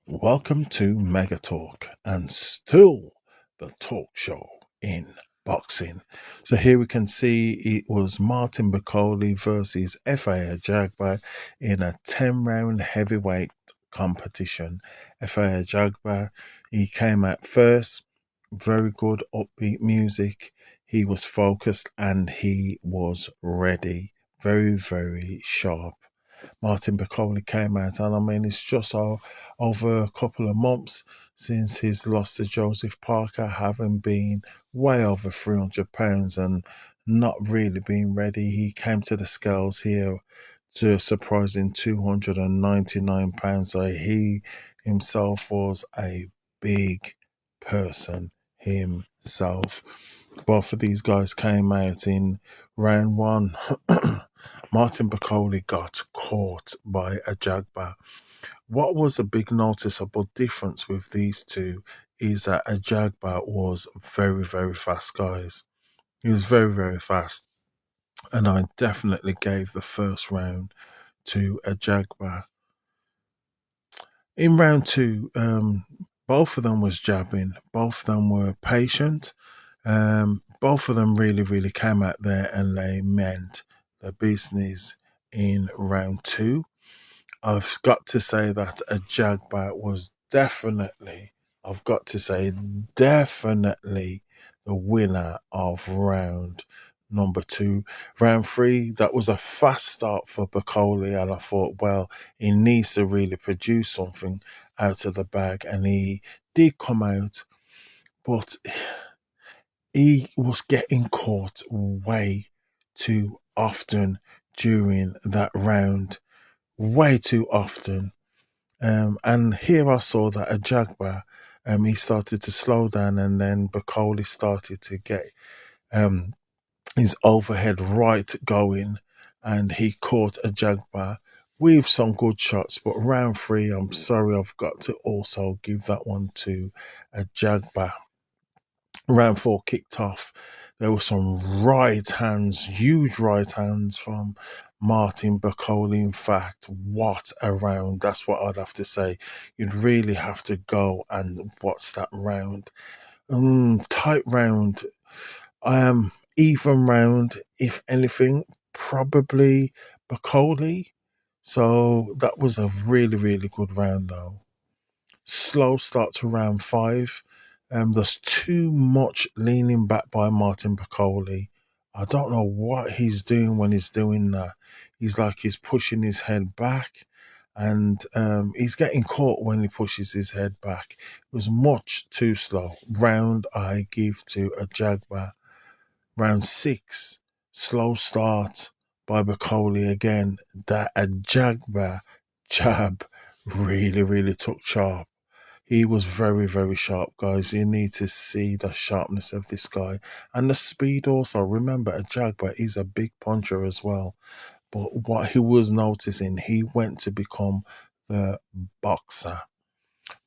Welcome to Mega Talk and still the talk show in boxing. So here we can see it was Martin Bakole versus Efe Ajagba in a 10-round heavyweight competition. Efe Ajagba, he came out first, very good upbeat music. He was focused and he was ready. Very, very sharp. Martin Bakole came out, and I mean, it's just over a couple of months since his loss to Joseph Parker, having been way over £300 and not really being ready. He came to the scales here to a surprising £299. So he himself was a big person himself. Both of these guys came out in round one. Martin Bakole got caught by Ajagba. What was a big noticeable difference with these two is that Ajagba was very, very fast, guys. He was very, very fast. And I definitely gave the first round to Ajagba. In round two, both of them was jabbing. Both of them were patient. Both of them really, really came out there and they meant the business in round two. I've got to say that a Jagba was definitely, I've got to say, definitely the winner of round number two. Round three, that was a fast start for Bakole, and I thought, well, he needs to really produce something out of the bag, and he did come out, but he was getting caught way too often during that round, way too often. And here I saw that Ajagba, he started to slow down, and then Bakole started to get um, his overhead right going, and he caught Ajagba with some good shots. But round three, I'm sorry, I've got to also give that one to Ajagba. Round four kicked off. There were some right hands, huge right hands from Martin Bakole. In fact, what a round. That's what I'd have to say. You'd really have to go and watch that round. Tight round. Even round, if anything, probably Bakole. So that was a really, really good round though. Slow start to round five. There's too much leaning back by Martin Bakole. I don't know what he's doing when he's doing that. He's like he's pushing his head back, and he's getting caught when he pushes his head back. It was much too slow. Round I give to a Jaguar. Round six, slow start by Bakole again. That a Jaguar jab really, really took sharp. He was very, very sharp, guys. You need to see the sharpness of this guy and the speed also. Remember, a Jagba is a big puncher as well. But what he was noticing, he went to become the boxer.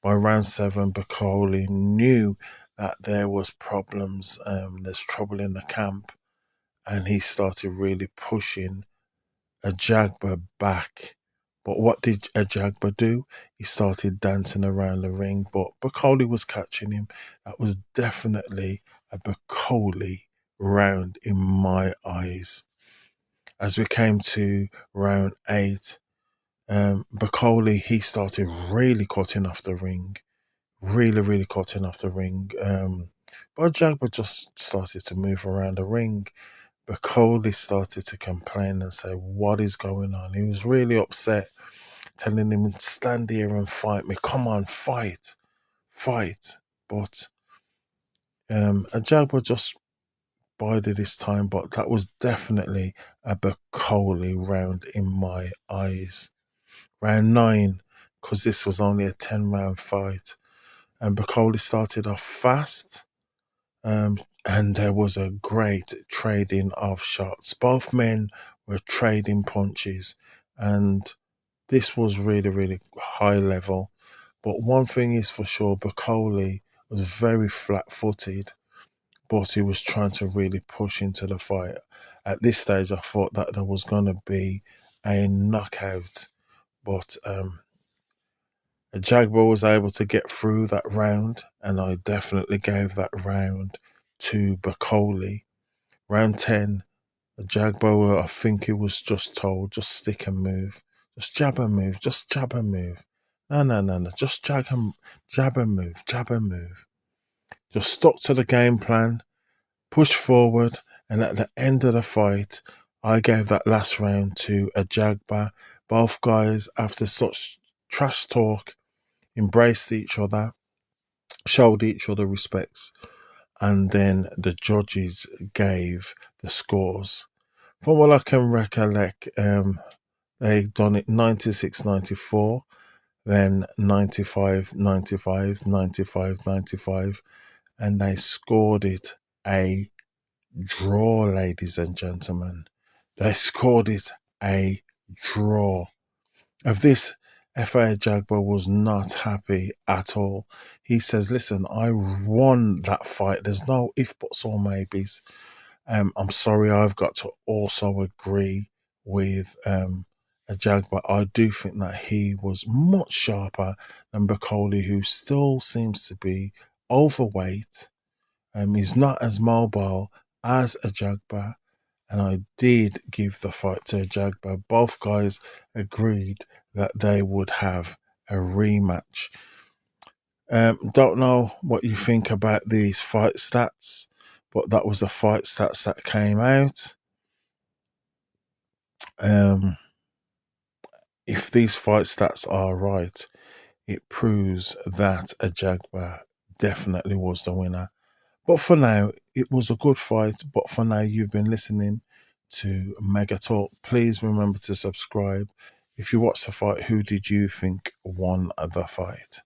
By round seven, Bakole knew that there was problems. There's trouble in the camp, and he started really pushing Ajagba back. But what did Ajagba do? He started dancing around the ring, but Bakole was catching him. That was definitely a Bakole round in my eyes. As we came to round eight, Bakole, he started really cutting off the ring. Really, really cutting off the ring. But Ajagba just started to move around the ring. Bakole started to complain and say, "What is going on?" He was really upset, telling him, "Stand here and fight me. Come on, fight, fight." But Ajagba just bided his time, but that was definitely a Bakole round in my eyes. Round nine, because this was only a 10-round fight, and Bakole started off fast. And there was a great trading of shots. Both men were trading punches, and this was really, really high level. But one thing is for sure, Bakole was very flat footed, but he was trying to really push into the fight. At this stage, I thought that there was going to be a knockout, but Ajagba was able to get through that round, and I definitely gave that round to Bakole. Round 10, Ajagba, I think he was just told, just stick and move. Just jab and move, just jab and move. No, no, no, no, just jab and move, jab and move. Just stuck to the game plan, push forward, and at the end of the fight, I gave that last round to Ajagba. Both guys, after such trash talk, embraced each other, showed each other respects, and then the judges gave the scores. From what I can recollect, they done it 96-94, then 95-95, 95-95, and they scored it a draw, ladies and gentlemen. They scored it a draw. Of this, Efe Ajagba was not happy at all. He says, listen, I won that fight. There's no if, buts, or maybes. I'm sorry, I've got to also agree with Ajagba. I do think that he was much sharper than Bakole, who still seems to be overweight. He's not as mobile as Ajagba, and I did give the fight to Ajagba. Both guys agreed that they would have a rematch. Don't know what you think about these fight stats, but that was the fight stats that came out. If these fight stats are right, it proves that Ajagba definitely was the winner. But for now, it was a good fight. But for now, you've been listening to Mega Talk. Please remember to subscribe. If you watched the fight, who did you think won the fight?